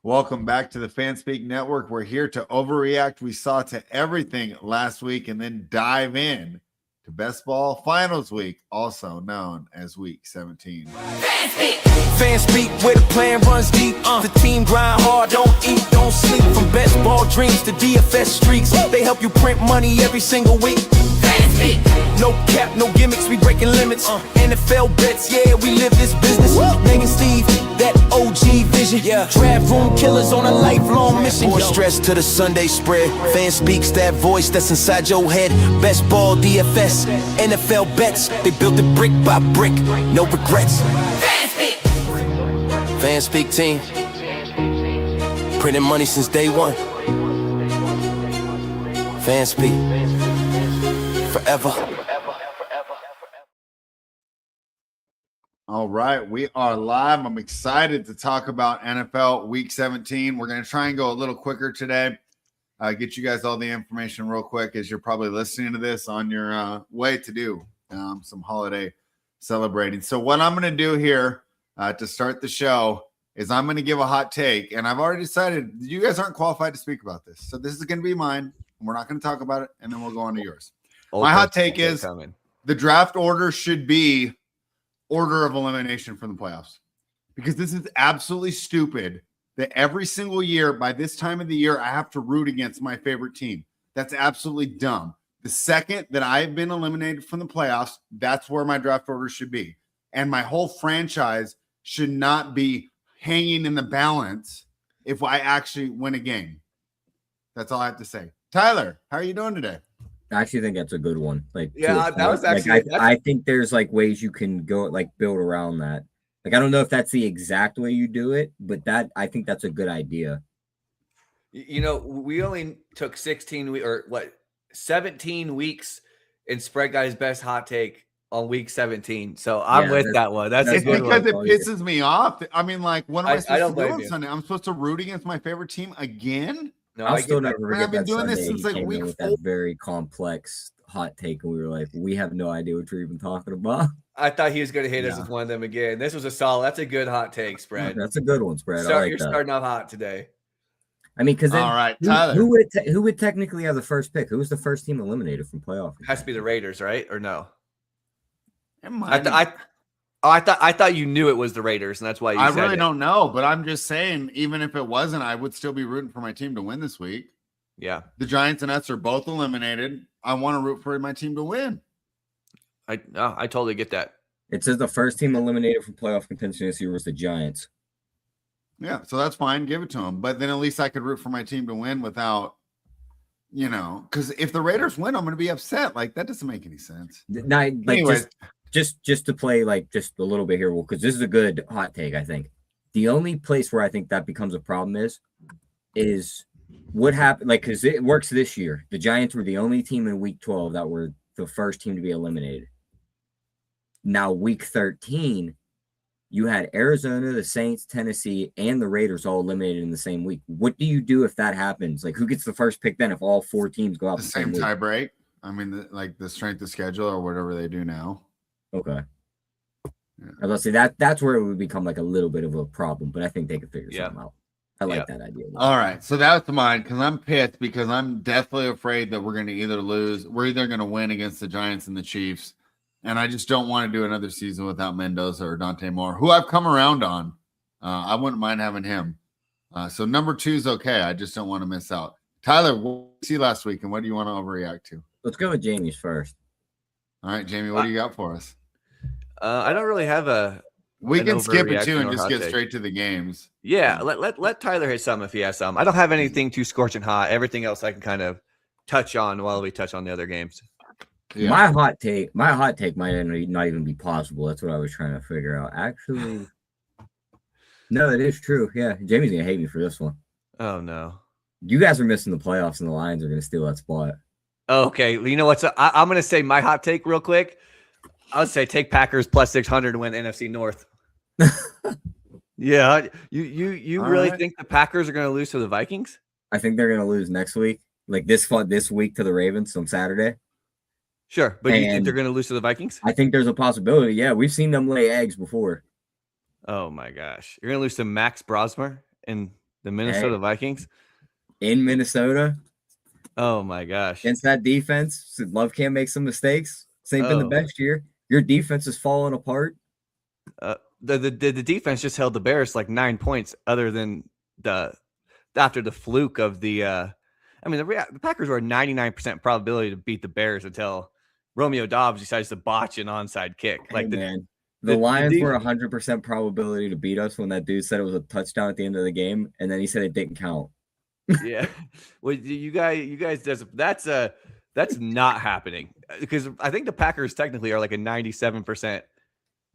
Welcome back to the Fanspeak Network. We're here to overreact. We saw to everything last week and then dive in to Best Ball Finals Week, also known as Week 17. Fanspeak, where the plan runs deep. The team grind hard, don't eat, don't sleep. From best ball dreams to DFS streaks, they help you print money every single week. Fanspeak. No cap, no gimmicks, we breaking limits. NFL bets, yeah, we live this business. Meg and Steve, that OG vision. Yeah. Draft room killers on a lifelong mission. More stress to the Sunday spread. Fanspeak's that voice that's inside your head. Best ball, DFS, NFL bets. They built it brick by brick, no regrets. Fanspeak. Fanspeak team, printing money since day one. Fanspeak, forever. All right, we are live. I'm excited to talk about NFL Week 17. We're going to try and go a little quicker today. Get you guys all the information real quick as you're probably listening to this on your way to do some holiday celebrating. So what I'm going to do here to start the show is I'm going to give a hot take, and I've already decided you guys aren't qualified to speak about this. So this is going to be mine, and we're not going to talk about it, and then we'll go on to yours. My hot take is the draft order should be order of elimination from the playoffs, because this is absolutely stupid that every single year by this time of the year I have to root against my favorite team. That's absolutely dumb. The second that I've been eliminated from the playoffs, that's where my draft order should be. And my whole franchise should not be hanging in the balance if I actually win a game. That's all I have to say. Tyler, how are you doing today? I actually think that's a good one. Like, yeah, that was actually. I think there's like ways you can go like build around that. Like, I don't know if that's the exact way you do it, but I think that's a good idea. You know, we only took 17 weeks in Spread Guy's best hot take on week 17. So I'm with that one. That's a good because one. it pisses me off. I mean, like, what am I supposed to do on you. Sunday? I'm supposed to root against my favorite team again? No, I'll still never forget I've been that doing Sunday this since like week 4. That very complex hot take, and we were like, we have no idea what you're even talking about. I thought he was going to hit us with one of them again. This was a solid. That's a good hot take, Spread. That's a good one, Spread. You're starting off hot today. I mean, because all right, Tyler, who would technically have the first pick? Who was the first team eliminated from playoff? It has to be the Raiders, right? Or no? I thought you knew it was the Raiders, and that's why you said really it. don't know, but I'm just saying, even if it wasn't, I would still be rooting for my team to win this week. Yeah. The Giants and us are both eliminated. I want to root for my team to win. I totally get that. It says the first team eliminated from playoff contention this year was the Giants. Yeah, so that's fine. Give it to them. But then at least I could root for my team to win without, because if the Raiders win, I'm going to be upset. Like, that doesn't make any sense. Anyways. Just to play like just a little bit here, because this is a good hot take, I think. The only place where I think that becomes a problem is what happened, like, because it works this year. The Giants were the only team in week 12 that were the first team to be eliminated. Now, week 13, you had Arizona, the Saints, Tennessee, and the Raiders all eliminated in the same week. What do you do if that happens? Like, who gets the first pick then if all 4 teams go out the same tie break? I mean, the strength of schedule or whatever they do now. Okay. Yeah. I was going to say that's where it would become like a little bit of a problem, but I think they could figure something out. I like that idea. All right. So that's mine, because I'm pissed, because I'm deathly afraid that we're going to either lose. We're either going to win against the Giants and the Chiefs. And I just don't want to do another season without Mendoza or Dante Moore, who I've come around on. I wouldn't mind having him. So number 2 is okay. I just don't want to miss out. Tyler, what did you see last week, and what do you want to overreact to? Let's go with Jayme's first. All right, Jayme, what do you got for us? I don't really have a. We can skip it too and just get straight to the games. Yeah, let Tyler hit some if he has some. I don't have anything too scorching hot. Everything else I can kind of touch on while we touch on the other games. Yeah. My hot take might not even be possible. That's what I was trying to figure out. Actually, no, it is true. Yeah, Jamie's gonna hate me for this one. Oh no, you guys are missing the playoffs, and the Lions are gonna steal that spot. Okay, well, you know what? I'm gonna say my hot take real quick. I would say take Packers plus 600 to win NFC North. Yeah, you really think the Packers are gonna lose to the Vikings? I think they're gonna lose next week, like this week to the Ravens on Saturday. Sure, but you think they're going to lose to the Vikings? I think there's a possibility. Yeah, we've seen them lay eggs before. Oh my gosh, you're going to lose to Max Brosmer and The Minnesota Vikings in Minnesota. Oh my gosh! Against that defense, Love can't make some mistakes. This ain't been the best year. Your defense is falling apart. The defense just held the Bears like 9 points. Other than after the fluke of the Packers were a 99% probability to beat the Bears until Romeo Dobbs decides to botch an onside kick. Like the Lions were 100% probability to beat us when that dude said it was a touchdown at the end of the game, and then he said it didn't count. Yeah, well, you guys, that's not happening because I think the Packers technically are like a 97%.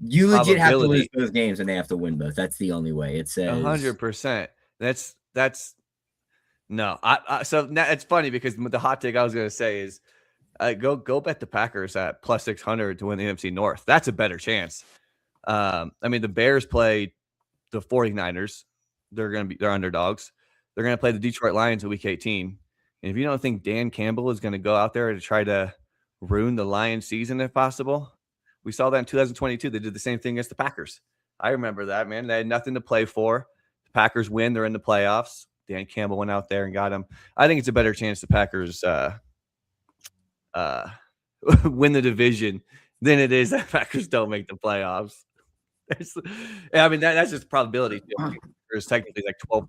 You legit have to lose those games, and they have to win both. That's the only way. It says 100%. That's no. So now it's funny because the hot take I was going to say is go bet the Packers at plus 600 to win the NFC North. That's a better chance. The Bears play the 49ers. They're underdogs. They're going to play the Detroit Lions at week 18. And if you don't think Dan Campbell is going to go out there to try to ruin the Lions season if possible, we saw that in 2022. They did the same thing against the Packers. I remember that, man. They had nothing to play for. The Packers win. They're in the playoffs. Dan Campbell went out there and got him. I think it's a better chance the Packers win the division than it is that Packers don't make the playoffs. That's just probability. There's technically like 12%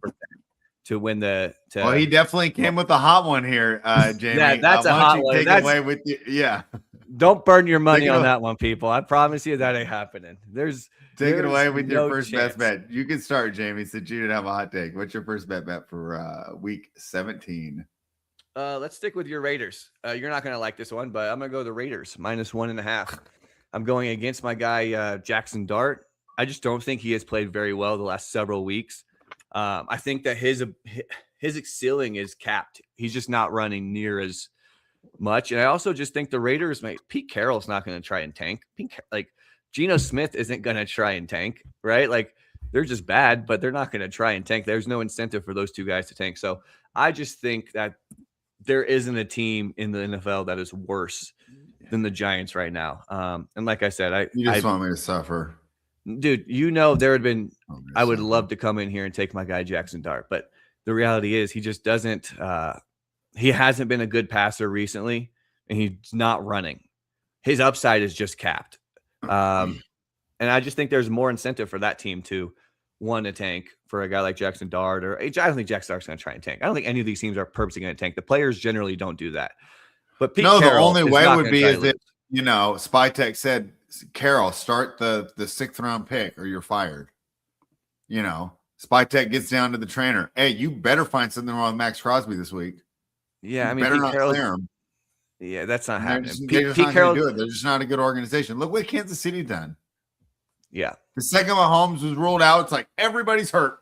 to win the. Well, he definitely came with a hot one here, Jayme. Yeah, that's a hot one. Take it away with you. Yeah. Don't burn your money on that one, people. I promise you that ain't happening. Take it away with your first best bet. You can start, Jayme, since you didn't have a hot take. What's your first bet for week 17? Let's stick with your Raiders. You're not going to like this one, but I'm going to go the Raiders minus 1.5. I'm going against my guy, Jackson Dart. I just don't think he has played very well the last several weeks. I think that his ceiling is capped. He's just not running near as much. And I also just think the Raiders, Pete Carroll's not going to try and tank. Geno Smith isn't going to try and tank, right? Like, they're just bad, but they're not going to try and tank. There's no incentive for those two guys to tank. So I just think that there isn't a team in the NFL that is worse than the Giants right now. And like I said, you just want me to suffer. Dude, there had been – I would love to come in here and take my guy Jackson Dart. But the reality is he just doesn't he hasn't been a good passer recently, and he's not running. His upside is just capped. And I just think there's more incentive for that team to want to tank for a guy like Jackson Dart. I don't think Jackson Dart's going to try and tank. I don't think any of these teams are purposely going to tank. The players generally don't do that. But Pete Carroll the only way would be is if, Spytech said, Carroll, start the 6th round pick or you're fired. Spytech gets down to the trainer. Hey, you better find something wrong with Max Crosby this week. Yeah, better not clear him. Yeah, that's not happening. Pete Carroll, do it. They're just not a good organization. Look what Kansas City done. Yeah. The second Mahomes was ruled out, it's like everybody's hurt.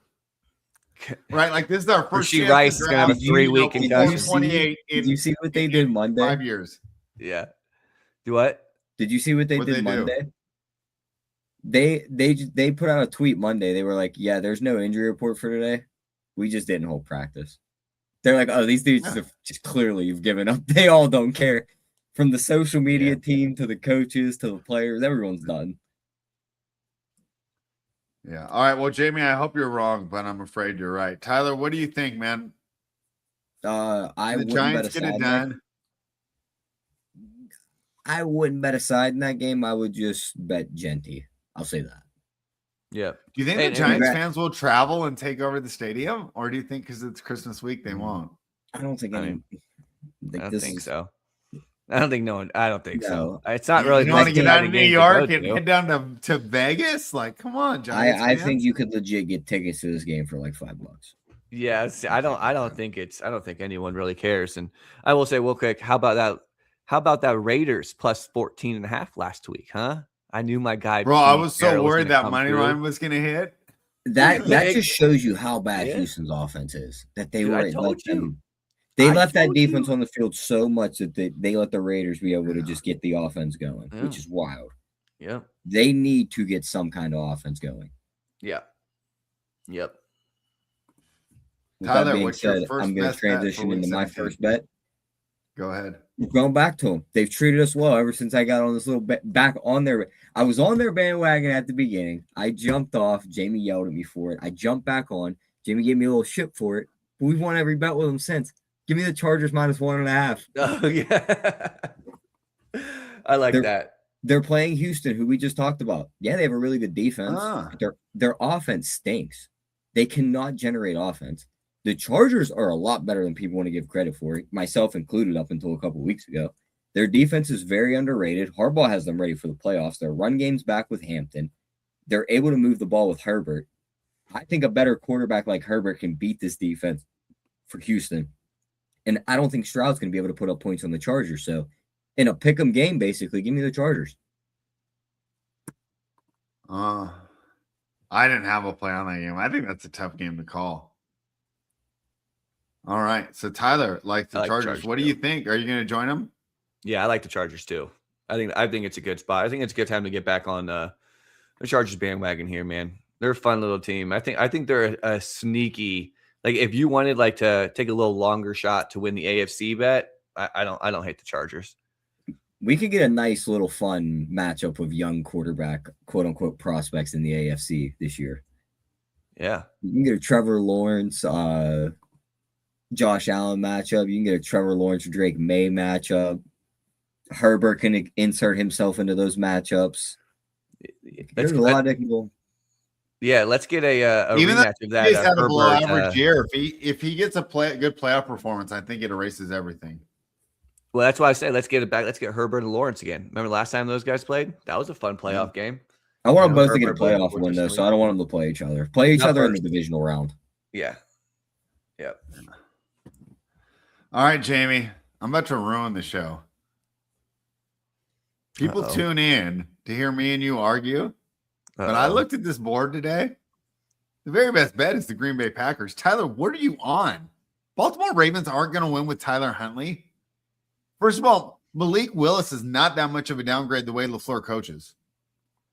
Right? Like, this is our first chance. Rice is going to have a 3-week concussion. 28. Did you see what they did Monday? 5 years. Yeah. Do what? Did you see what they did Monday? They put out a tweet Monday. They were like, yeah, there's no injury report for today. We just didn't hold practice. They're like, oh, these dudes have just clearly you've given up. They all don't care. From the social media team to the coaches to the players, everyone's done. Yeah. All right. Well, Jayme, I hope you're wrong, but I'm afraid you're right. Tyler, what do you think, man? The Giants get it done. I wouldn't bet a side in that game. I would just bet Genty. I'll say that. Yeah. Do you think the Giants fans will travel and take over the stadium, or do you think because it's Christmas week they won't? I don't think. I don't think so. I don't think no one. I don't think so. It's not really. You want to get out of New York and head down to Vegas? Like, come on, Giants. I think you could legit get tickets to this game for like $5. Yeah, I don't think anyone really cares. And I will say real quick, how about that? How about that Raiders plus 14.5 last week, huh? I knew my guy. Bro, I was so worried that money line was going to hit. That just shows you how bad Houston's offense is. That they left that defense on the field so much that they let the Raiders be able to just get the offense going, which is wild. Yeah. They need to get some kind of offense going. Yeah. Yep. With Tyler, what's your first I'm going to transition into my first bet. Go ahead. We're going back to them. They've treated us well ever since I got on this little back on their. I was on their bandwagon at the beginning. I jumped off. Jayme yelled at me for it. I jumped back on. Jimmy gave me a little shit for it, but we've won every bet with him since. Give me the Chargers -1.5. Oh yeah, I like that. They're playing Houston, who we just talked about. Yeah, they have a really good defense. But their offense stinks. They cannot generate offense. The Chargers are a lot better than people want to give credit for, myself included up until a couple weeks ago. Their defense is very underrated. Harbaugh has them ready for the playoffs. Their run game's back with Hampton. They're able to move the ball with Herbert. I think a better quarterback like Herbert can beat this defense for Houston. And I don't think Stroud's going to be able to put up points on the Chargers. So in a pick'em game, basically, give me the Chargers. I didn't have a play on that game. I think that's a tough game to call. All right. So Tyler likes the Chargers. What do you think? Are you going to join them? Yeah, I like the Chargers too. I think it's a good spot. I think it's a good time to get back on the Chargers bandwagon here, man. They're a fun little team. I think they're a sneaky, like if you wanted like to take a little longer shot to win the AFC bet, I don't hate the Chargers. We could get a nice little fun matchup of young quarterback, quote unquote, prospects in the AFC this year. Yeah. You can get a Trevor Lawrence, Josh Allen matchup. You can get a Trevor Lawrence, Drake May matchup. Herbert can insert himself into those matchups. There's a lot of people. Yeah, let's get a even rematch of that. He's had a below average year. If he gets a good playoff performance, I think it erases everything. Well, that's why I say let's get it back. Let's get Herbert and Lawrence again. Remember last time those guys played? That was a fun playoff game. I want them both to get a playoff win though, so I don't want them to play each other. Play each other in the divisional round. Yeah. Yep. All right, Jayme. I'm about to ruin the show. People tune in to hear me and you argue. But I looked at this board today. The very best bet is the Green Bay Packers. Tyler, what are you on? Baltimore Ravens aren't going to win with Tyler Huntley. First of all, Malik Willis is not that much of a downgrade the way LaFleur coaches.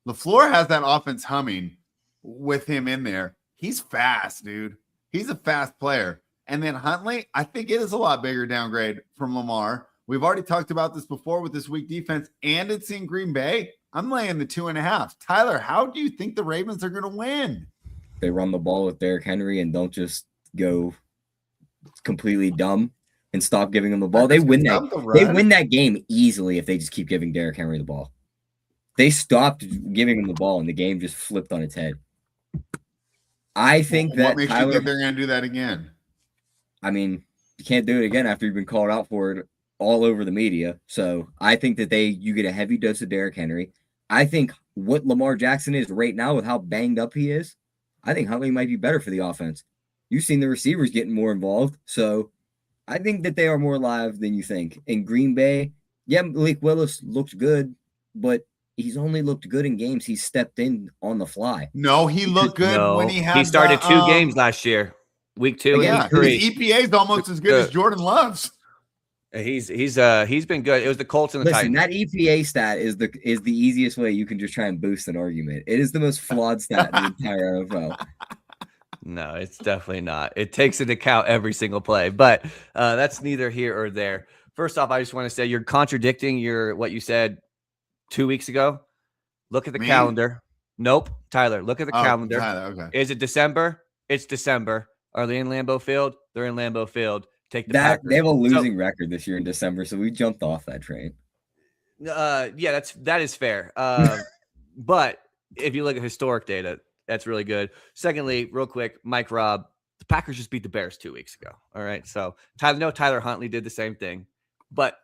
LaFleur has that offense humming with him in there. He's fast, dude. He's a fast player. And then Huntley, I think it is a lot bigger downgrade from Lamar. We've already talked about this before with this weak defense, and it's in Green Bay. I'm laying the 2.5. Tyler, how do you think the Ravens are going to win? They run the ball with Derrick Henry and don't just go completely dumb and stop giving him the ball. They win that game easily if they just keep giving Derrick Henry the ball. They stopped giving him the ball and the game just flipped on its head. I think that what makes you think they're going to do that again? I mean, you can't do it again after you've been called out for it all over the media. So I think that you get a heavy dose of Derrick Henry. I think what Lamar Jackson is right now with how banged up he is, I think Huntley might be better for the offense. You've seen the receivers getting more involved. So I think that they are more live than you think. In Green Bay, yeah, Malik Willis looked good, but he's only looked good in games he's stepped in on the fly. No, he looked good when he started 2 games last year. Week 2 and week 3. His EPA is almost as good as Jordan Love's. He's been good. It was the Colts and the Titans. That EPA stat is the easiest way you can just try and boost an argument. It is the most flawed stat in the entire NFL. No, it's definitely not. It takes into account every single play, but that's neither here or there. First off, I just want to say you're contradicting what you said 2 weeks ago. Look at the calendar. Nope, Tyler. Look at the calendar. Tyler, okay. Is it December? It's December. Are they in Lambeau Field? They're in Lambeau Field. Take the Packers. They have a losing record this year in December, so we jumped off that train. Yeah, that is fair. But if you look at historic data, that's really good. Secondly, real quick, Mike Robb, the Packers just beat the Bears 2 weeks ago. All right, so Tyler Huntley did the same thing, but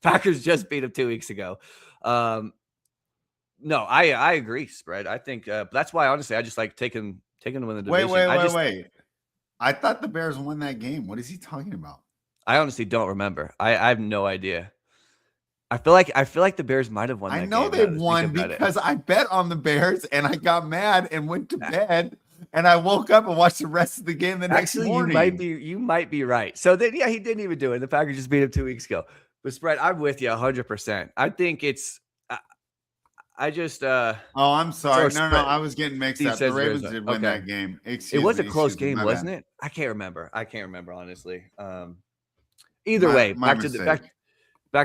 Packers just beat him 2 weeks ago. No, I agree, spread. I think that's why honestly I just like taking them in the division. Wait. I thought the Bears won that game. What is he talking about? I honestly don't remember. I have no idea. I feel like the Bears might have won. I know they won because I bet on the Bears and I got mad and went to bed and I woke up and watched the rest of the game the next morning. You might be right. So then, yeah, he didn't even do it. The Packers just beat him 2 weeks ago. But spread, I'm with you 100%. I think it's. I'm sorry. No, I was getting mixed up. The Ravens did win that game. It was a close game, wasn't it? I can't remember. Honestly. Either way, back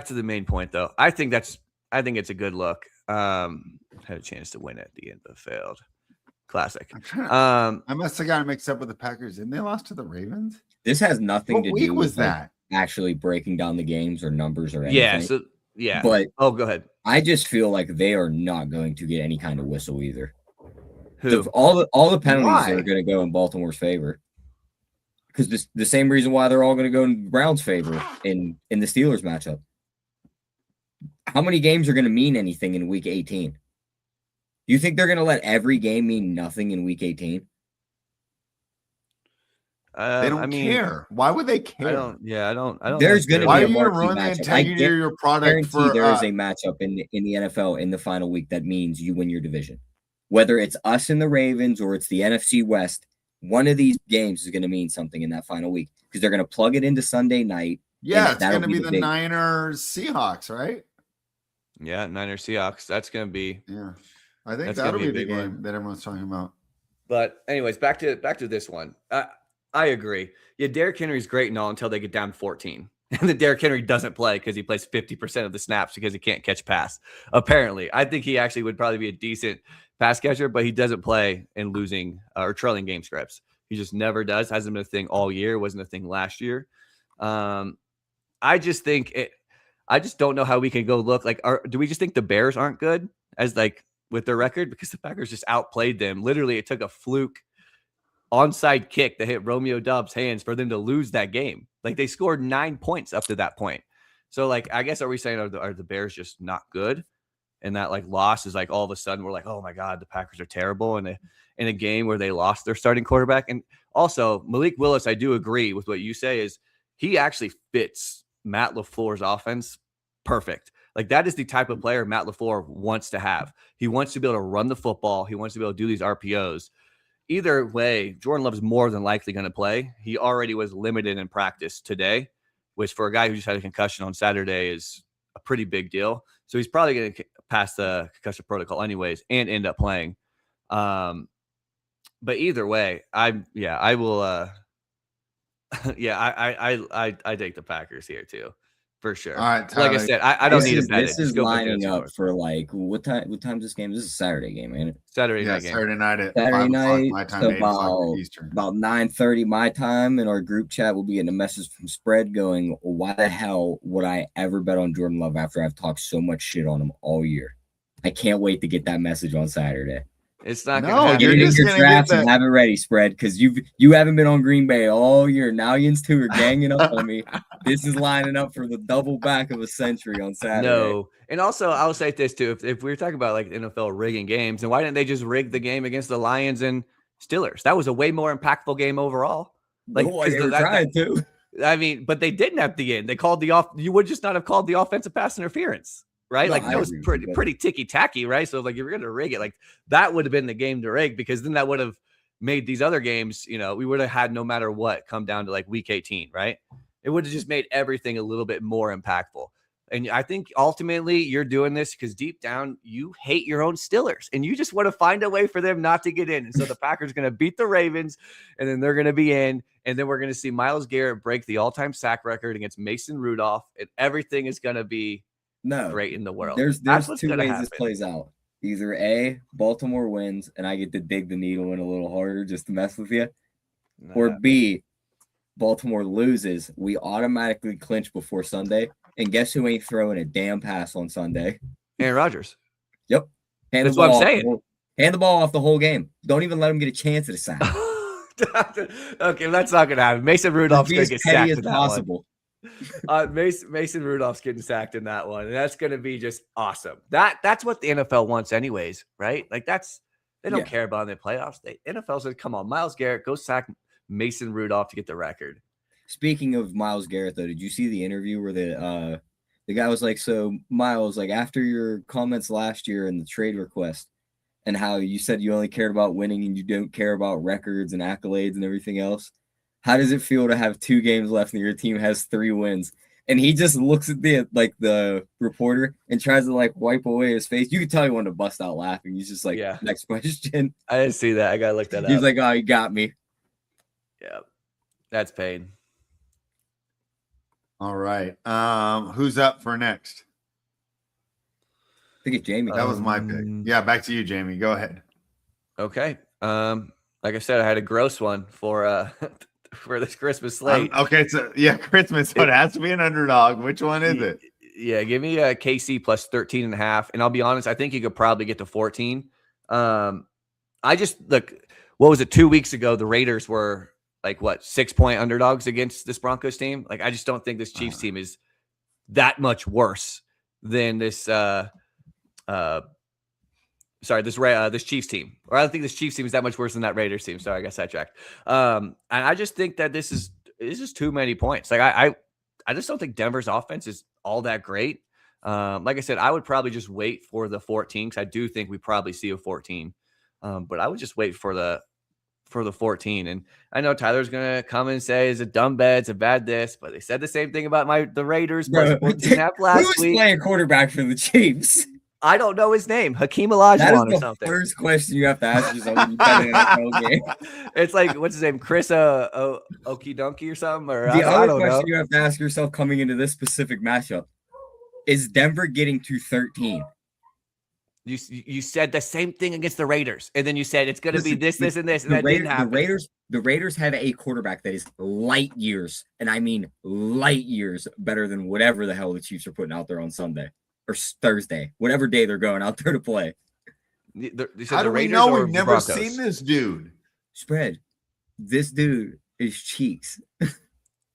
to the main point though. I think it's a good look. Had a chance to win at the end of the field. Classic. I must have gotten mixed up with the Packers. Didn't they lost to the Ravens? This has nothing What to week do was with like, that? actually breaking down the games or numbers or anything. Yeah. So yeah. But go ahead. I just feel like they are not going to get any kind of whistle either. Who? All the penalties Why? are going to go in Baltimore's favor. Because the same reason why they're all going to go in Brown's favor in the Steelers matchup. How many games are going to mean anything in week 18? Do you think they're going to let every game mean nothing in week 18? They don't care. Why would they care? I don't. There's going to Why be are a you going to marquee ruin the matchup. integrity of your product guarantee for there is a matchup in the NFL in the final week that means you win your division. Whether it's us and the Ravens or it's the NFC West, one of these games is going to mean something in that final week because they're going to plug it into Sunday night. Yeah, it's going to be the Niners Seahawks, right? Yeah, Niners Seahawks. That's going to be. Yeah, I think that'll be the game that everyone's talking about. But anyways, back to this one. I agree. Yeah, Derrick Henry's great and all until they get down 14. And then Derrick Henry doesn't play because he plays 50% of the snaps because he can't catch pass. Apparently, I think he actually would probably be a decent pass catcher, but he doesn't play in losing or trailing game scripts. He just never does. Hasn't been a thing all year. Wasn't a thing last year. I just don't know how we can go look like. Do we just think the Bears aren't good as like with their record because the Packers just outplayed them? Literally, it took a fluke onside kick that hit Romeo Doubs' hands for them to lose that game. Like they scored 9 points up to that point. So like, I guess, are we saying are the Bears just not good? And that like loss is like all of a sudden we're like, oh my God, the Packers are terrible in a game where they lost their starting quarterback. And also Malik Willis, I do agree with what you say is he actually fits Matt LaFleur's offense perfect. Like that is the type of player Matt LaFleur wants to have. He wants to be able to run the football. He wants to be able to do these RPOs. Either way, Jordan Love is more than likely going to play. He already was limited in practice today, which for a guy who just had a concussion on Saturday is a pretty big deal. So he's probably going to pass the concussion protocol anyways and end up playing. But either way, I will. I take the Packers here too. For sure. All right, Tyler, like I said, I don't need a bet. This is lining up for like what time? What time's this game? This is a Saturday game, ain't it? Saturday night game. Saturday night at Saturday 5 night, o'clock my time, so 8 o'clock Eastern. About 9:30 my time. In our group chat, we'll be getting a message from Spread going, "Why the hell would I ever bet on Jordan Love after I've talked so much shit on him all year?" I can't wait to get that message on Saturday. It's not No, going to happen. Get it in just your gonna drafts get and have it ready, Spread, because you haven't been on Green Bay all year. Now Yins 2 are ganging up on me. This is lining up for the double back of a century on Saturday. No. And also, I'll say this too. If we were talking about like NFL rigging games, then why didn't they just rig the game against the Lions and Steelers? That was a way more impactful game overall. Like, Boy, they were trying to. I mean, but they didn't at the end. They called you would just not have called the offensive pass interference. Right. No, like that was pretty ticky tacky. Right. So like if you're going to rig it, like that would have been the game to rig because then that would have made these other games, we would have had no matter what come down to like week 18. Right. It would have just made everything a little bit more impactful. And I think ultimately you're doing this because deep down you hate your own Steelers and you just want to find a way for them not to get in. And so the Packers are going to beat the Ravens and then they're going to be in. And then we're going to see Myles Garrett break the all-time sack record against Mason Rudolph and everything is going to be great in the world. There's two ways this plays out. Either A, Baltimore wins and I get to dig the needle in a little harder just to mess with you. Or B, Baltimore loses. We automatically clinch before Sunday. And guess who ain't throwing a damn pass on Sunday? Aaron Rodgers. Yep. That's what I'm saying. Hand the ball off the whole game. Don't even let him get a chance at a sack. Okay, that's not going to happen. Mason Rudolph's going to get sacked in that possible. One. Mason Rudolph's getting sacked in that one, and that's going to be just awesome. That's what the NFL wants, anyways, right? Like they don't care about in the playoffs. The NFL says, "Come on, Myles Garrett, go sack Mason Rudolph to get the record." Speaking of Myles Garrett, though, did you see the interview where the guy was like, "So Myles, like after your comments last year and the trade request, and how you said you only cared about winning and you don't care about records and accolades and everything else." How does it feel to have 2 games left and your team has 3 wins? And he just looks at the reporter and tries to like wipe away his face. You can tell he wanted to bust out laughing. He's just like, Next question. I didn't see that. I gotta look that up. He's like, "Oh, you got me." Yeah, that's pain. All right. Who's up for next? I think it's Jayme. That was my pick. Yeah, back to you, Jayme. Go ahead. Okay. Like I said, I had a gross one for for this Christmas slate. Okay, so yeah, Christmas. So it has to be an underdog. Which one is it? Yeah, give me a KC plus 13.5. And I'll be honest, I think you could probably get to 14. I just look, what was it? 2 weeks ago, the Raiders were like 6-point underdogs against this Broncos team. Like, I just don't think this Chiefs team is that much worse than this this Chiefs team. Or I don't think this Chiefs team is that much worse than that Raiders team. Sorry, I got sidetracked. And I just think that this is too many points. Like I just don't think Denver's offense is all that great. Like I said, I would probably just wait for the 14 because I do think we probably see a 14. But I would just wait for the 14. And I know Tyler's gonna come and say it's a dumb bet, it's a bad this, but they said the same thing about the Raiders plus 14.5 last week. Who's playing quarterback for the Chiefs? I don't know his name, Hakeem Olajuwon or something. First question you have to ask yourself when you bet an NFL game. It's like, what's his name, Chris Okie or something? Or the I other don't question know. you have to ask yourself coming into this specific matchup is Denver getting to 13? You said the same thing against the Raiders, and then you said it's going to be this, and this, and that didn't happen. The Raiders have a quarterback that is light years, and I mean light years better than whatever the hell the Chiefs are putting out there on Sunday or Thursday, whatever day they're going out there to play. How do we know? We've never seen this dude. Spread. This dude is cheeks.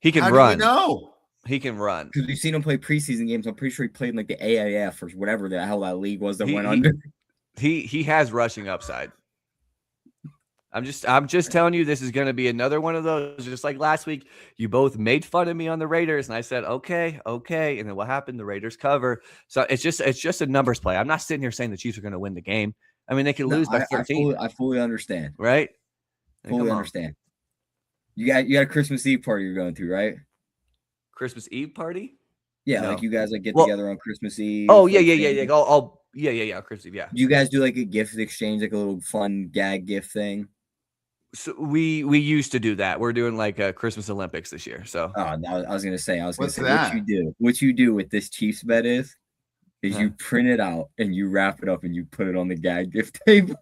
He can How run. Do we know? He can run. Because we've seen him play preseason games. I'm pretty sure he played in like the AAF or whatever the hell that league was that went under. He has rushing upside. I'm just telling you, this is going to be another one of those. Just like last week, you both made fun of me on the Raiders, and I said, okay. And then what happened? The Raiders cover. So it's just a numbers play. I'm not sitting here saying the Chiefs are going to win the game. I mean, they can lose by 13. I fully understand. Right? Fully understand. You got a Christmas Eve party you're going to, right? Christmas Eve party? Yeah, No. like you guys like get together on Christmas Eve. Oh yeah. I'll Christmas Eve. Yeah. Do you guys do like a gift exchange, like a little fun gag gift thing? So we used to do that. We're doing like a Christmas Olympics this year. So I was gonna say What's that? what you do with this Chiefs bet is you print it out and you wrap it up and you put it on the gag gift table.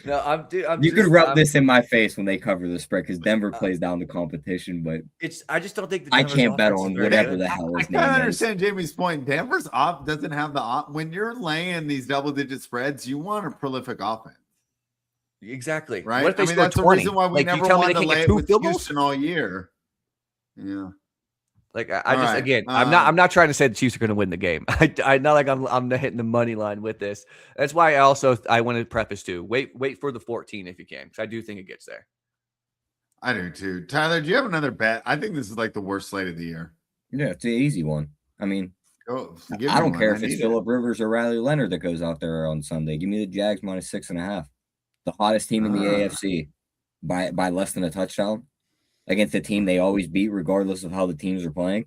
No, you could rub this in my face when they cover the spread because Denver plays down the competition, but I just don't think I can't bet on whatever the hell his name is. I understand Jamie's point. Denver's off doesn't have the when you're laying these double-digit spreads, you want a prolific offense. Exactly. Right. What if they score that's 20? the reason why we never wanted to lay it with field goals? Houston all year. Yeah. Like I'm not trying to say the Chiefs are going to win the game. I not like I'm hitting the money line with this. That's why I wanted to preface too. Wait for the 14 if you can, because I do think it gets there. I do too. Tyler, do you have another bet? I think this is like the worst slate of the year. Yeah, it's an easy one. I mean, I don't care if it's Phillip Rivers or Riley Leonard that goes out there on Sunday. Give me the Jags minus 6.5. The hottest team in the AFC by less than a touchdown against a team they always beat regardless of how the teams are playing.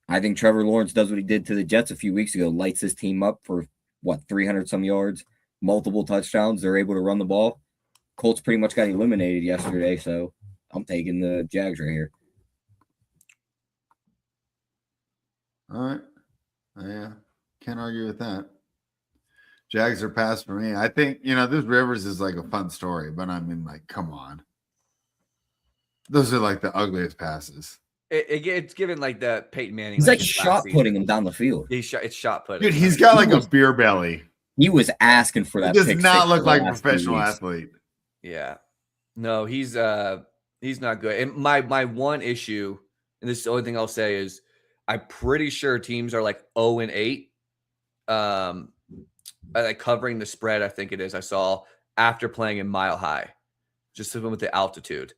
I think Trevor Lawrence does what he did to the Jets a few weeks ago, lights his team up for 300 some yards, multiple touchdowns. They're able to run the ball. Colts pretty much got eliminated yesterday, so I'm taking the Jags right here. All right. Yeah. Can't argue with that. Jags are pass for me. I think, this Rivers is like a fun story, but I mean, like, come on. Those are like the ugliest passes. It's given like the Peyton Manning. He's like shot putting him down the field. It's shot putting. Dude, he's got like a beer belly. He was asking for that. He does not look like a professional athlete. Yeah. No, he's not good. And my one issue, and this is the only thing I'll say, is I'm pretty sure teams are like 0-8. Like covering the spread, I think it is. I saw after playing in Mile High, just with the altitude.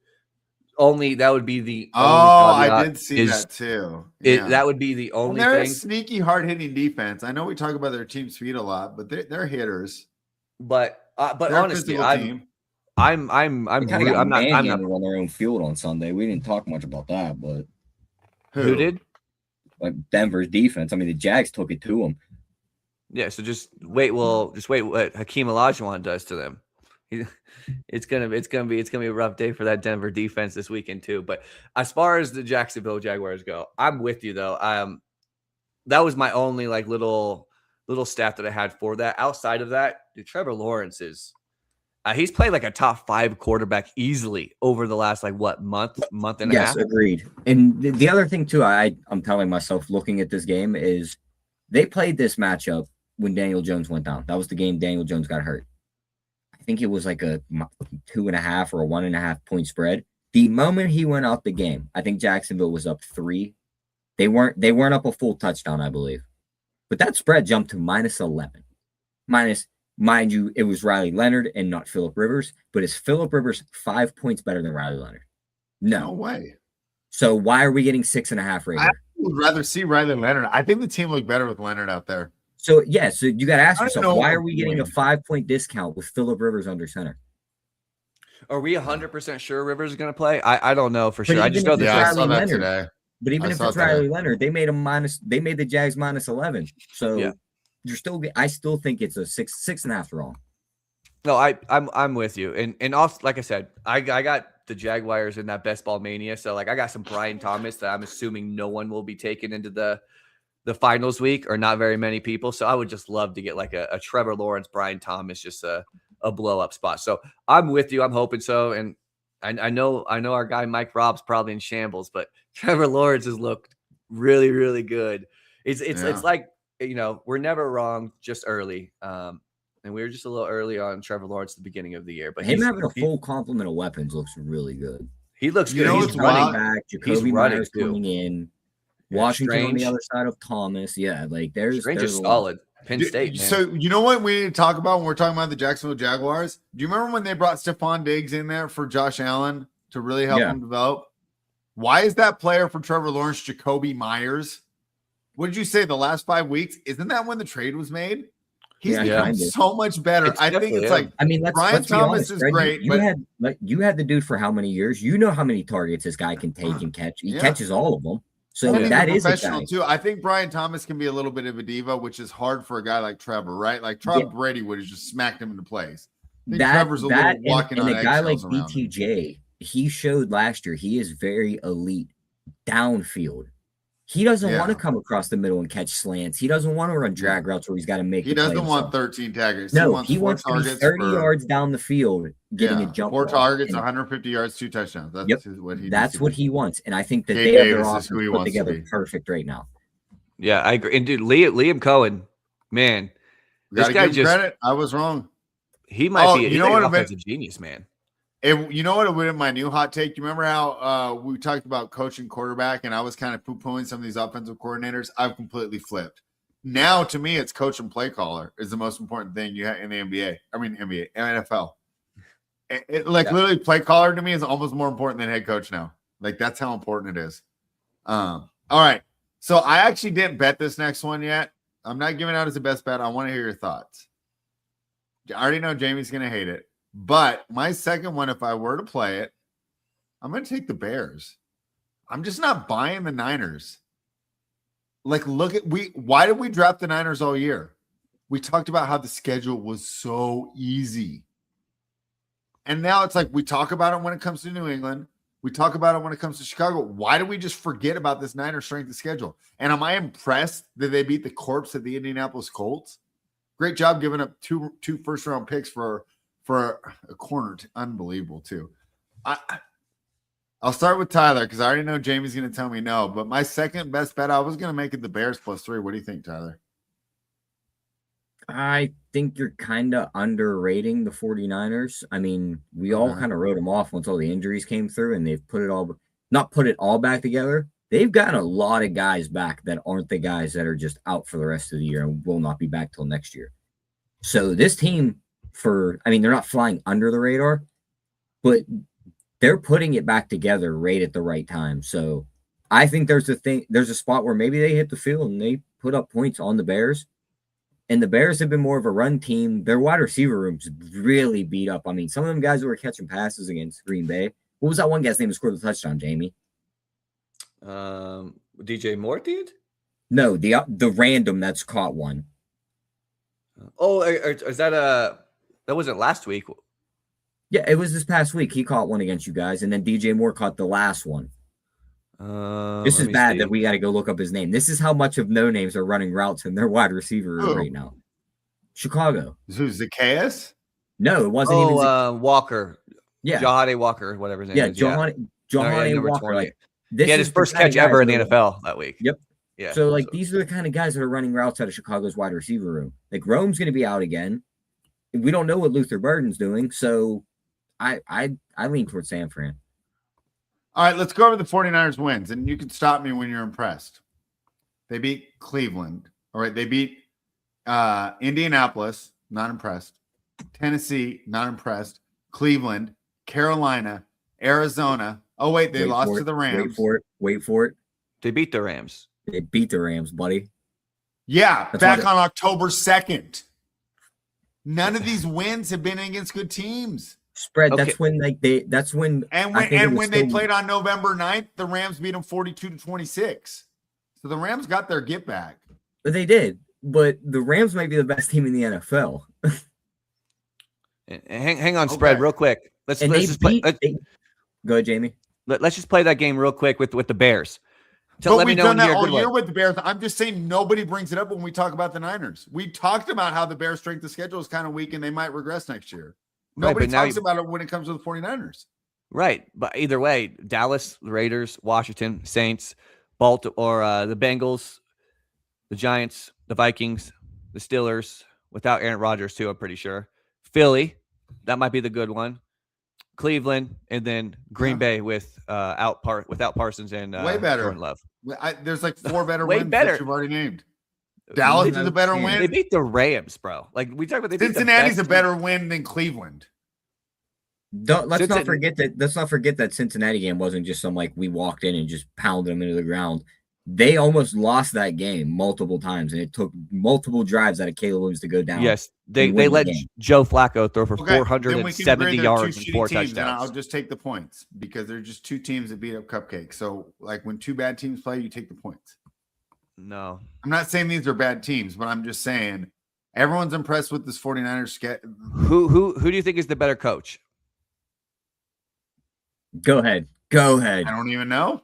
Only that would be the only I did see that too. That would be the only they're thing. A sneaky, hard-hitting defense. I know we talk about their team speed a lot, but they're hitters. But honestly, I'm not on their own field on Sunday. We didn't talk much about that, but who did? Like Denver's defense. I mean, the Jags took it to them. Yeah, so just wait what Hakeem Olajuwon does to them. It's gonna be a rough day for that Denver defense this weekend too. But as far as the Jacksonville Jaguars go, I'm with you though. That was my only like little little stat that I had for that. Outside of that, dude, Trevor Lawrence is he's played like a top 5 quarterback easily over the last month and a half. Yes, agreed. And the other thing too, I'm telling myself looking at this game is they played this matchup when Daniel Jones went down. That was the game Daniel Jones got hurt. I think it was like a 2.5 or a 1.5 point spread. The moment he went out the game, I think Jacksonville was up 3. They weren't up a full touchdown, I believe. But that spread jumped to -11. Mind you, it was Riley Leonard and not Phillip Rivers. But is Phillip Rivers 5 points better than Riley Leonard? No way. So why are we getting 6.5 right I here? would rather see Riley Leonard. I think the team looked better with Leonard out there. So yeah, so you got to ask I don't yourself, know why what are we getting a 5-point discount with Phillip Rivers under center? Are we 100% sure Rivers is going to play? I don't know for But sure. I even just know if that. it's Yeah, I Riley saw that Leonard, today. But even I if saw it's that. Riley Leonard, they made the Jags -11. So Yeah. I still think it's a 6.5 wrong. No, I'm with you. And also, like I said, I got the Jaguars in that best ball mania. So like I got some Brian Thomas that I'm assuming no one will be taken into the finals week, or not very many people. So I would just love to get like a Trevor Lawrence, Brian Thomas, just a blow up spot. So I'm with you. I'm hoping so. And I know our guy Mike Robb's probably in shambles, but Trevor Lawrence has looked really, really good. It's like, we're never wrong, just early. And we were just a little early on Trevor Lawrence at the beginning of the year. But him having a full complement of weapons looks really good. He looks You good. know He's what's running wild? back. He's Jacoby running Myers too. coming in. Yeah, Washington on the Strange. other side of Thomas. Yeah, like there's Strange there's is a lot. solid. Penn State, man. So you know what we need to talk about when we're talking about the Jacksonville Jaguars? Do you remember when they brought Stephon Diggs in there for Josh Allen to really help him develop? Why is that player for Trevor Lawrence Jacoby Myers? What did you say the last 5 weeks? Isn't that when the trade was made? He's become so much better. It's I think definitely it's him. like I mean, Brian let's be Thomas honest, is Fred. great, You but had the dude for how many years? You know how many targets this guy can take and catch. He catches all of them. So and he's that a is a professional guy. too. I think Brian Thomas can be a little bit of a diva, which is hard for a guy like Trevor, right? Like Trevor Brady would have just smacked him into place. I think Trevor's a little walking on and a guy like eggshells around him. BTJ, he showed last year he is very elite downfield. He doesn't want to come across the middle and catch slants. He doesn't want to run drag routes where he's got to make. He doesn't want 13 taggers. No, he wants to be targets 30 yards down the field, getting a jump. 4 targets, 150 yards, 2 touchdowns. That's what he. That's what he wants, and I think that Gabe they have Davis their is who offense he put wants to together be. perfect right now. Yeah, I agree. And dude, Liam Cohen, man, this guy give him just credit. I was wrong. he might be. You know what? An offensive genius, man. You know what? It would have my new hot take. You remember how we talked about coaching quarterback, and I was kind of poo-pooing some of these offensive coordinators. I've completely flipped. Now, to me, it's coach and play caller is the most important thing you have in the NBA. I mean, NFL. Literally, play caller to me is almost more important than head coach now. Like that's how important it is. All right. So I actually didn't bet this next one yet. I'm not giving out as the best bet. I want to hear your thoughts. I already know Jamie's going to hate it. But my second one, if I were to play it, I'm going to take the Bears. I'm just not buying the Niners. Like, why did we draft the Niners all year? We talked about how the schedule was so easy. And now it's like we talk about it when it comes to New England. We talk about it when it comes to Chicago. Why do we just forget about this Niners strength of schedule? And am I impressed that they beat the corpse of the Indianapolis Colts? Great job giving up two first-round picks for a corner. Unbelievable, too. I'll start with Tyler because I already know Jamie's going to tell me no. But my second best bet, I was going to make it the Bears +3. What do you think, Tyler? I think you're kind of underrating the 49ers. I mean, we all kind of wrote them off once all the injuries came through, and they've not put it all back together. They've gotten a lot of guys back that aren't the guys that are just out for the rest of the year and will not be back till next year. So this team, they're not flying under the radar, but they're putting it back together right at the right time. So I think there's a spot where maybe they hit the field and they put up points on the Bears. And the Bears have been more of a run team. Their wide receiver room's really beat up. I mean, some of them guys who were catching passes against Green Bay. What was that one guy's name that scored the touchdown, Jayme? DJ Moore, dude? No, the random that's caught one. Oh, is that wasn't last week? Yeah, it was this past week. He caught one against you guys, and then DJ Moore caught the last one. This is let me bad see. that we got to go look up his name. This is how much of no names are running routes in their wide receiver room Who? right now. Chicago. Who's Zacchaeus? No, it wasn't even. Walker. Yeah. Jahade Walker, whatever his name Yeah, is. John number Walker. 20. Like, He had his first catch ever in the NFL that week. Yep. Yeah. So like these are the kind of guys that are running routes out of Chicago's wide receiver room. Like Rome's going to be out again. We don't know what Luther Burden's doing, so I lean towards San Fran. All right, let's go over the 49ers wins, and you can stop me when you're impressed. They beat Cleveland. All right, they beat Indianapolis, not impressed. Tennessee, not impressed. Cleveland, Carolina, Arizona. Oh, wait, they lost to the Rams. Wait for it. They beat the Rams. They beat the Rams, buddy. Yeah, That's back on October 2nd. None of these wins have been against good teams. Spread. Okay. That's when when they played on November 9th, the Rams beat them 42-26. So the Rams got their get back. They did, but the Rams might be the best team in the NFL. Hang on, spread real quick. Let's just play. Go ahead, Jayme. Let's just play that game real quick with the Bears. But we've done that all year with the Bears. I'm just saying nobody brings it up when we talk about the Niners. We talked about how the Bears' strength of schedule is kind of weak and they might regress next year. Nobody talks about it when it comes to the 49ers. Right. But either way, Dallas, the Raiders, Washington, Saints, Baltimore, the Bengals, the Giants, the Vikings, the Steelers, without Aaron Rodgers too, I'm pretty sure. Philly, that might be the good one. Cleveland, and then Green Bay without Parsons and way better. Jordan Love. There's like 4 better way wins better. that you've already named. Dallas is a better win. They beat the Rams, bro. Like we talk about, Cincinnati's a better win than Cleveland. Let's not forget that Cincinnati game wasn't just some like we walked in and just pounded them into the ground. They almost lost that game multiple times, and it took multiple drives out of Caleb Williams to go down. Yes, they let Joe Flacco throw for 470 yards and 4 touchdowns. And I'll just take the points because they're just 2 teams that beat up Cupcake. So, like when 2 bad teams play, you take the points. No, I'm not saying these are bad teams, but I'm just saying everyone's impressed with this 49ers sketch. Who do you think is the better coach? Go ahead. I don't even know.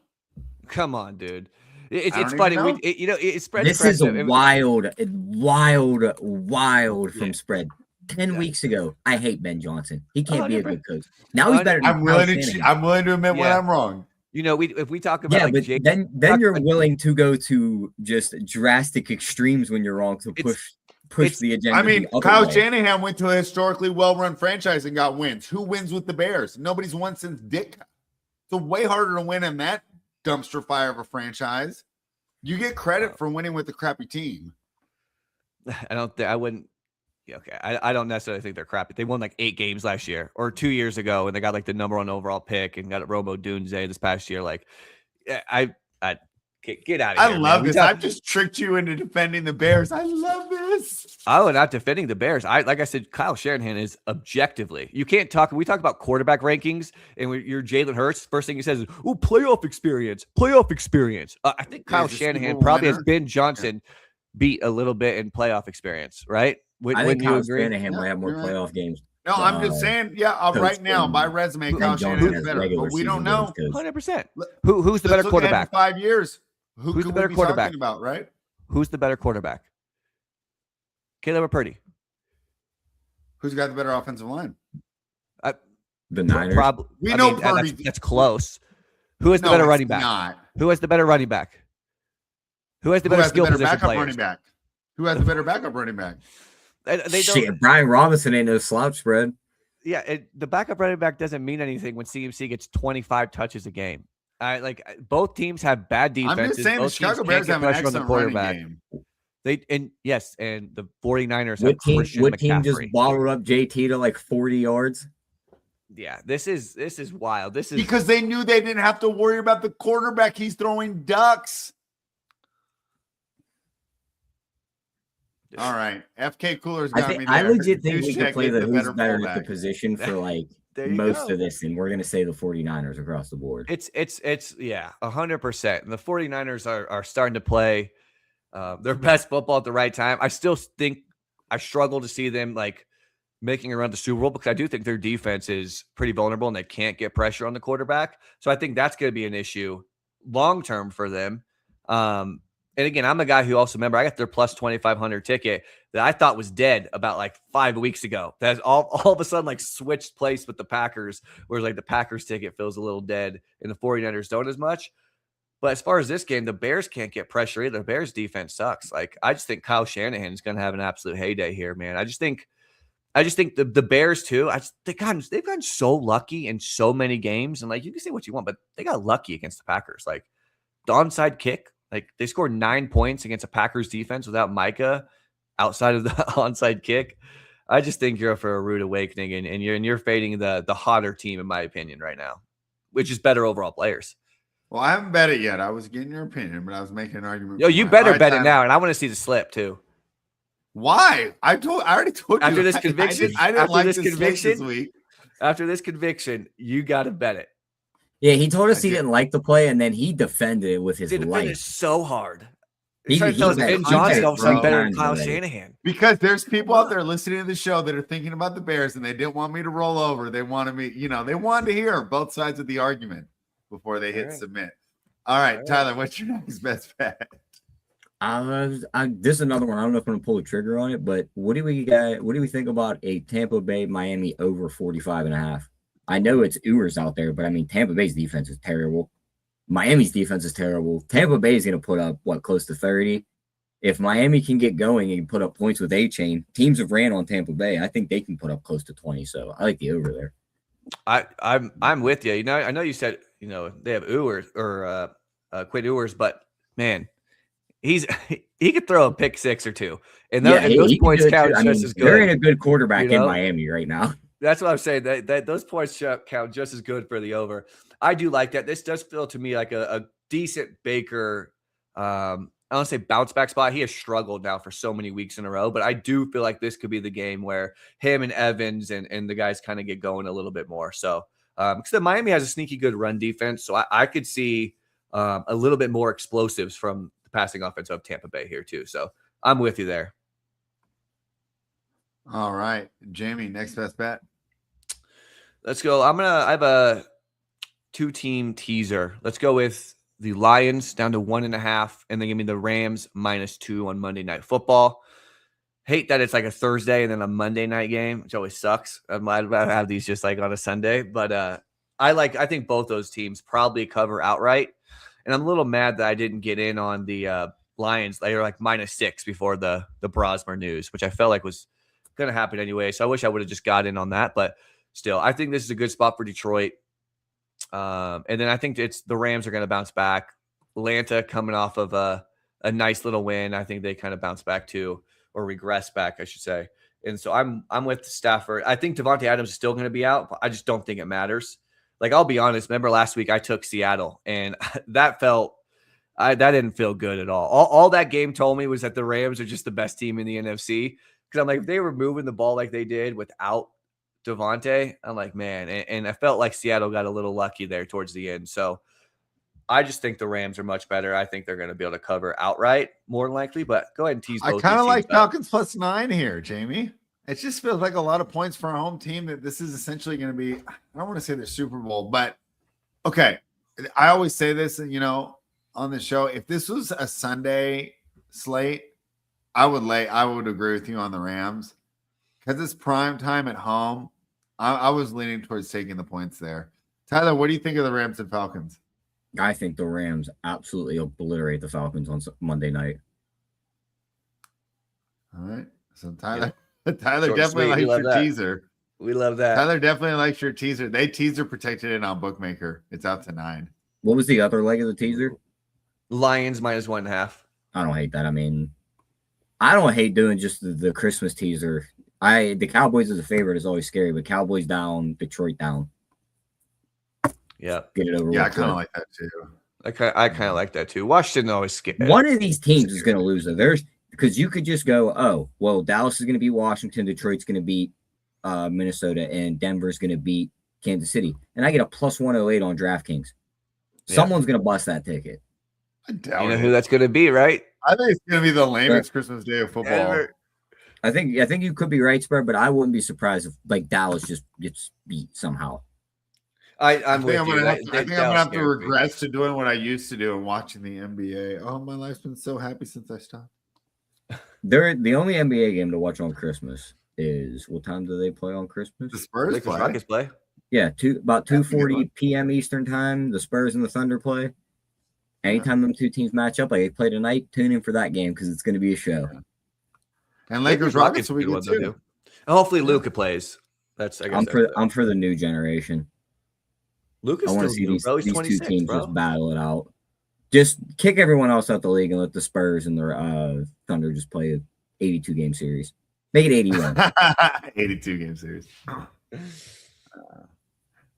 Come on, dude. It's funny. It's spread. This is wild from spread. 10 weeks ago, I hate Ben Johnson. He can't be a good coach. Now he's better. I'm willing to admit when I'm wrong. If we talk about but then you're willing to go to just drastic extremes when you're wrong to push the agenda. I mean, Kyle Shanahan went to a historically well-run franchise and got wins. Who wins with the Bears? Nobody's won since Dick. It's way harder to win in that dumpster fire of a franchise. You get credit for winning with a crappy team. I wouldn't. Yeah, okay. I don't necessarily think they're crappy. They won like 8 games last year or 2 years ago, and they got like the number 1 overall pick and got Romo Dunze this past year. Like, I get out of here. I love this. I've just tricked you into defending the Bears. I love this. Oh, not defending the Bears. Like I said, Kyle Shanahan is objectively. You can't talk. We talk about quarterback rankings, and you're Jalen Hurts. First thing he says is, "Oh, playoff experience." I think Kyle Shanahan probably has Ben Johnson beat a little bit in playoff experience, right? I think Kyle Shanahan might have more playoff games. No, I'm just saying. Yeah, right now, by resume, Kyle Shanahan is better, but we don't know. 100%. Who's the better quarterback? 5 years. Who's the better quarterback? About, right? Who's the better quarterback? Caleb or Purdy? Who's got the better offensive line? The Niners. We know Purdy. That's close. Who has the better running back? Not. Who has the better running back? Who has the better skill position players? Running back? Who has the better backup running back? Shit, Brian Robinson ain't no slouch, spread. Yeah, the backup running back doesn't mean anything when CMC gets 25 touches a game. Both teams have bad defenses. I'm just saying both the Chicago Bears have an excellent running game. And the 49ers have Christian what McCaffrey. team just bottled up JT to like 40 yards? Yeah, this is wild. This is because they knew they didn't have to worry about the quarterback. He's throwing ducks. All right, FK Cooler's got me there. I legit think we can play the who's better at the position for like most of this, and we're gonna say the 49ers across the board. It's 100%. And the 49ers are starting to play their best football at the right time. I still think I struggle to see them like making a run to the Super Bowl because I do think their defense is pretty vulnerable and they can't get pressure on the quarterback. So I think that's going to be an issue. long term for them. And again, I'm a guy who also remember I got their plus 2,500 ticket that I thought was dead about like 5 weeks ago. That's all of a sudden like switched place with the Packers, whereas like the Packers ticket feels a little dead and the 49ers don't as much. But as far as this game, the Bears can't get pressure either. The Bears defense sucks. Like I just think Kyle Shanahan is going to have an absolute heyday here, man. I just think the Bears too. They've gotten so lucky in so many games, and like you can say what you want, but they got lucky against the Packers. Like the onside kick. Like they scored 9 points against a Packers defense without Micah outside of the onside kick. I just think you're for a rude awakening, and you're fading the hotter team in my opinion right now, which is better overall players. Well, I haven't bet it yet. I was getting your opinion, but I was making an argument. Yo, you better bet it now, and I want to see the slip too. Why? I already told you. After this conviction, I didn't like this conviction this week. After this conviction, you got to bet it. Yeah, he told us he didn't like the play, and then he defended it with his life. So hard. He's trying to tell us Ben Johnson all of a sudden better than Kyle already. Shanahan. Because there's people out there listening to the show that are thinking about the Bears, and they didn't want me to roll over. They wanted me, they wanted to hear both sides of the argument before they hit submit. All right, Tyler, what's your next best bet? This is another one. I don't know if I'm gonna pull the trigger on it, but what do we think about a Tampa Bay Miami over 45.5? I know it's Ewers out there, but I mean Tampa Bay's defense is terrible. Miami's defense is terrible. Tampa Bay is gonna put up close to 30. If Miami can get going and put up points with A-Chain, teams have ran on Tampa Bay. I think they can put up close to 20. So I like the over there. I'm with you. I know you said they have Ewers or Quinn Ewers, but man, he could throw a pick 6 or 2, and those points count just as good. They're in a good quarterback in Miami right now. That's what I'm saying. That those points count just as good for the over. I do like that. This does feel to me like a decent Baker. I don't say bounce back spot. He has struggled now for so many weeks in a row, but I do feel like this could be the game where him and Evans and the guys kind of get going a little bit more. So, because Miami has a sneaky good run defense, so I could see a little bit more explosives from the passing offense of Tampa Bay here too. So I'm with you there. All right, Jayme, next best bet. Let's go. I have a 2-team teaser. Let's go with the Lions down to 1.5, and then give me the Rams -2 on Monday Night Football. Hate that it's like a Thursday and then a Monday night game, which always sucks. I'd rather have these just like on a Sunday, but I think both those teams probably cover outright, and I'm a little mad that I didn't get in on the Lions. They were like -6 before the Brosmer news, which I felt like was going to happen anyway. So I wish I would have just got in on that, but still, I think this is a good spot for Detroit. And then I think the Rams are going to bounce back. Atlanta coming off of a nice little win. I think they kind of bounce back too, or regress back, I should say. And so I'm with Stafford. I think Devontae Adams is still going to be out, but I just don't think it matters. Like, I'll be honest. Remember last week I took Seattle, and that didn't feel good at all. All that game told me was that the Rams are just the best team in the NFC. Because I'm like, if they were moving the ball like they did without Devontae, I'm like, man, and I felt like Seattle got a little lucky there towards the end. So I just think the Rams are much better. I think they're going to be able to cover outright more than likely, but go ahead and tease both. I kind of like Falcons +9 here, Jayme. It just feels like a lot of points for a home team that this is essentially going to be, I don't want to say the Super Bowl, but okay. I always say this, on the show, if this was a Sunday slate, I would agree with you on the Rams. Because it's prime time at home, I was leaning towards taking the points there. Tyler, what do you think of the Rams and Falcons? I think the Rams absolutely obliterate the Falcons on Monday night. All right. So Tyler definitely likes your teaser. We love that. Tyler definitely likes your teaser. They teaser protected it on Bookmaker. It's out to 9. What was the other leg of the teaser? Lions -1.5. I don't hate that. I mean, I don't hate doing just the Christmas teaser. The Cowboys as a favorite is always scary, but Cowboys down, Detroit down. Yeah. Get it over. Yeah, I kind of like that too. I kind of like that too. Washington always scary. One of these teams is going to lose. Because you could just go, oh, well, Dallas is going to beat Washington, Detroit's going to beat Minnesota, and Denver's going to beat Kansas City. And I get a +108 on DraftKings. Yeah. Someone's going to bust that ticket. I doubt you know who that's going to be, right? I think it's going to be the lamest Christmas day of football. Denver. I think you could be right, Spur, but I wouldn't be surprised if Dallas just gets beat somehow. I'm with you. I think I'm gonna Dallas have to scares me. regress to doing what I used to do and watching the NBA. Oh, my life's been so happy since I stopped. The only NBA game to watch on Christmas is what time do they play on Christmas? The Spurs Lakers play. Rockets play. Yeah, about That's a good 2:40 one. p.m. Eastern time. The Spurs and the Thunder play. Anytime them two teams match up, like they play tonight, tune in for that game because it's going to be a show. And Lakers Rockets will be good they'll too. do. And hopefully Luka plays. That's I guess I'm for the new generation. Luka's I want to still see new, bro. He's these two 26, teams bro. just battle it out. Just kick everyone else out the league and let the Spurs and the Thunder just play a 82 game series. Make it 81. 82 game series.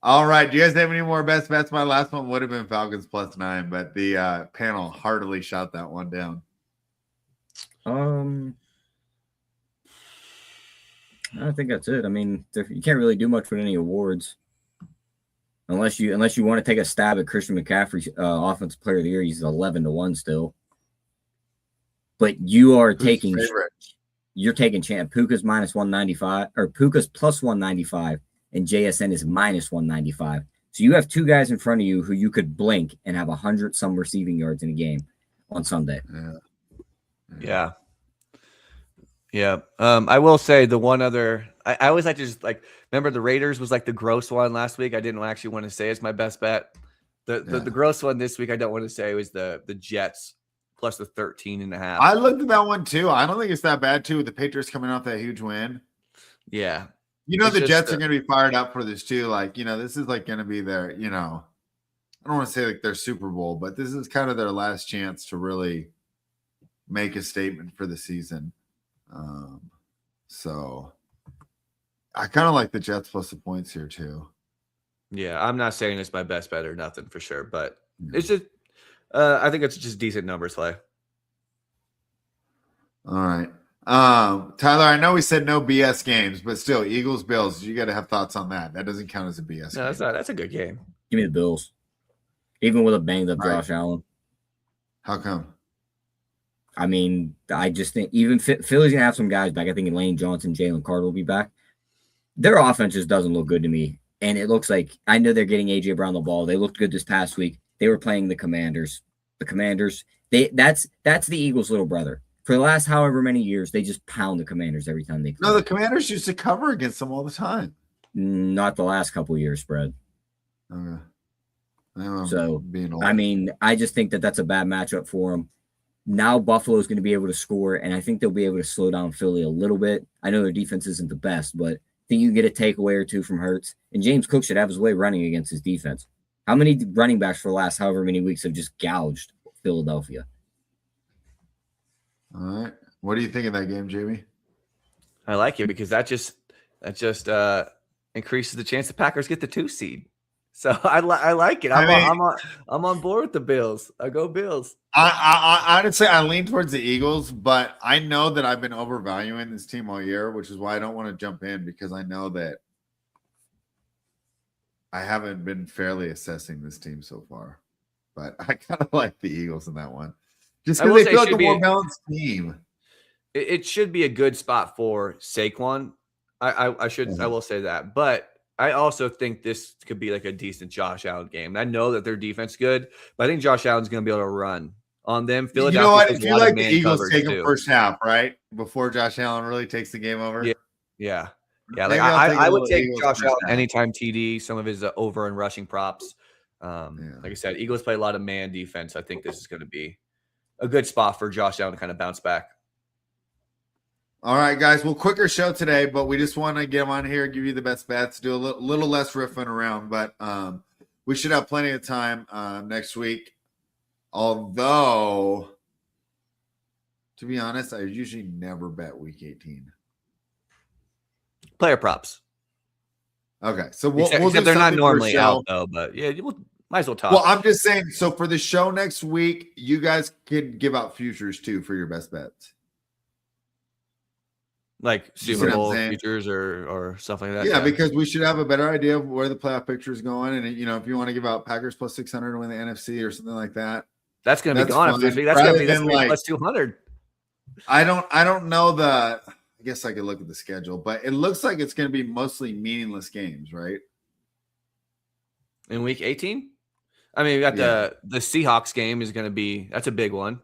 All right. Do you guys have any more best bets? My last one would have been Falcons +9, but the panel heartily shot that one down. I think that's it. I mean, you can't really do much with any awards. Unless you want to take a stab at Christian McCaffrey's Offensive Player of the Year, he's 11-1 still. But you are taking Puka's -195 or Puka's +195, and JSN is -195. So you have two guys in front of you who you could blink and have 100 some receiving yards in a game on Sunday. Yeah. I will say the one other I always like to just remember the Raiders was like the gross one last week. I didn't actually want to say it's my best bet. The gross one this week I don't want to say was the Jets plus the 13.5. I looked at that one too. I don't think it's that bad too with the Patriots coming off that huge win. Yeah. The Jets are going to be fired up for this too. This is going to be their, I don't want to say their Super Bowl, but this is kind of their last chance to really make a statement for the season. So I kind of like the Jets plus the points here too. Yeah, I'm not saying it's my best bet or nothing for sure, but it's just I think it's just decent numbers play. All right. Tyler, I know we said no BS games, but still Eagles Bills, you got to have thoughts on that. That doesn't count as a BS game. That's a good game. Give me the Bills. Even with a banged up Josh Allen. How come? I mean, I just think even Philly's going to have some guys back. I think Lane Johnson, Jalen Carter will be back. Their offense just doesn't look good to me. And it looks like, I know they're getting A.J. Brown the ball. They looked good this past week. They were playing the Commanders. The Commanders, that's the Eagles' little brother. For the last however many years, they just pound the Commanders every time they play. No, the Commanders used to cover against them all the time. Not the last couple of years, spread. Okay. I mean, I just think that's a bad matchup for them. Now Buffalo's going to be able to score, and I think they'll be able to slow down Philly a little bit. I know their defense isn't the best, but I think you can get a takeaway or two from Hurts. And James Cook should have his way running against his defense. How many running backs for the last however many weeks have just gouged Philadelphia? All right. What do you think of that game, Jayme? I like it because that just increases the chance the Packers get the 2 seed. So I like it. I'm on board with the Bills. I go Bills. I would say I lean towards the Eagles, but I know that I've been overvaluing this team all year, which is why I don't want to jump in because I know that I haven't been fairly assessing this team so far. But I kind of like the Eagles in that one. Just because they feel like a more balanced team. It should be a good spot for Saquon. I will say that. But I also think this could be like a decent Josh Allen game. I know that their defense is good, but I think Josh Allen's going to be able to run on them. Philadelphia, you know what? If you like the Eagles take them first half, right? Before Josh Allen really takes the game over. Yeah. Like I would take Josh Allen anytime TD, some of his over and rushing props. Like I said, Eagles play a lot of man defense. I think this is going to be a good spot for Josh Allen to kind of bounce back. All right, guys. Well, quicker show today, but we just want to get them on here, give you the best bets, do a little less riffing around, but we should have plenty of time next week. Although, to be honest, I usually never bet week 18. Player props. Okay, so except they're not normally out though, but yeah, might as well talk. Well, I'm just saying. So for the show next week, you guys could give out futures too for your best bets. Like Super Bowl futures or stuff like that. Yeah, because we should have a better idea of where the playoff picture is going. And, if you want to give out Packers plus 600 to win the NFC or something like that. That's going to be gone. That's going to be plus 200. I don't know I guess I could look at the schedule, but it looks like it's going to be mostly meaningless games, right? In week 18? I mean, we got the Seahawks game is going to be, that's a big one.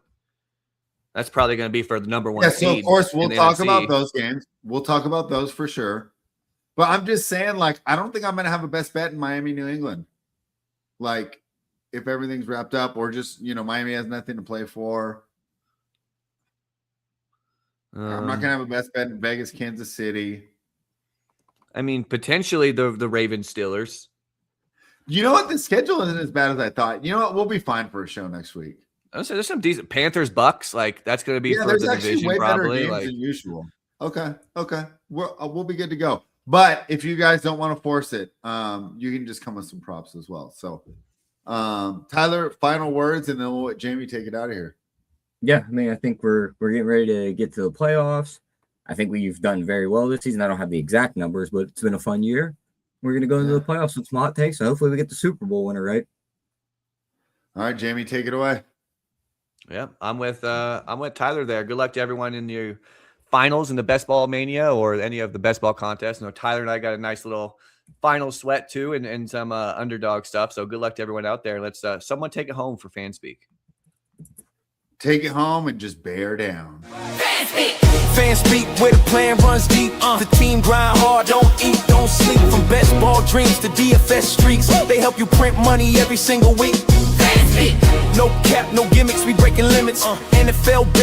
That's probably going to be for the number one Yeah, seed. so of course we'll talk NFC. about those games. We'll talk about those for sure. But I'm just saying, like, I don't think I'm going to have a best bet in Miami, New England. Like, if everything's wrapped up, or just, Miami has nothing to play for. I'm not going to have a best bet in Vegas, Kansas City. I mean, potentially the Ravens Steelers. You know what? The schedule isn't as bad as I thought. You know what? We'll be fine for a show next week. There's some decent Panthers Bucks. Like, that's going to be for there's the actually division way better probably. games Like, than usual. Okay. We'll be good to go. But if you guys don't want to force it, you can just come with some props as well. So, Tyler, final words, and then we'll let Jayme take it out of here. Yeah, I mean, I think we're getting ready to get to the playoffs. I think we've done very well this season. I don't have the exact numbers, but it's been a fun year. We're going to go into the playoffs with some hot takes, so hopefully we get the Super Bowl winner, right? All right, Jayme, take it away. Yeah, I'm with Tyler there. Good luck to everyone in the finals in the Best Ball Mania or any of the Best Ball contests. Tyler and I got a nice little final sweat too, and some underdog stuff. So good luck to everyone out there. Let's someone take it home for Fanspeak. Take it home and just bear down. Fanspeak, where the plan runs deep. The team grind hard, don't eat, don't sleep. From best ball dreams to DFS streaks, they help you print money every single week. Fanspeak, no cap, no gimmicks, we breaking limits. NFL bet.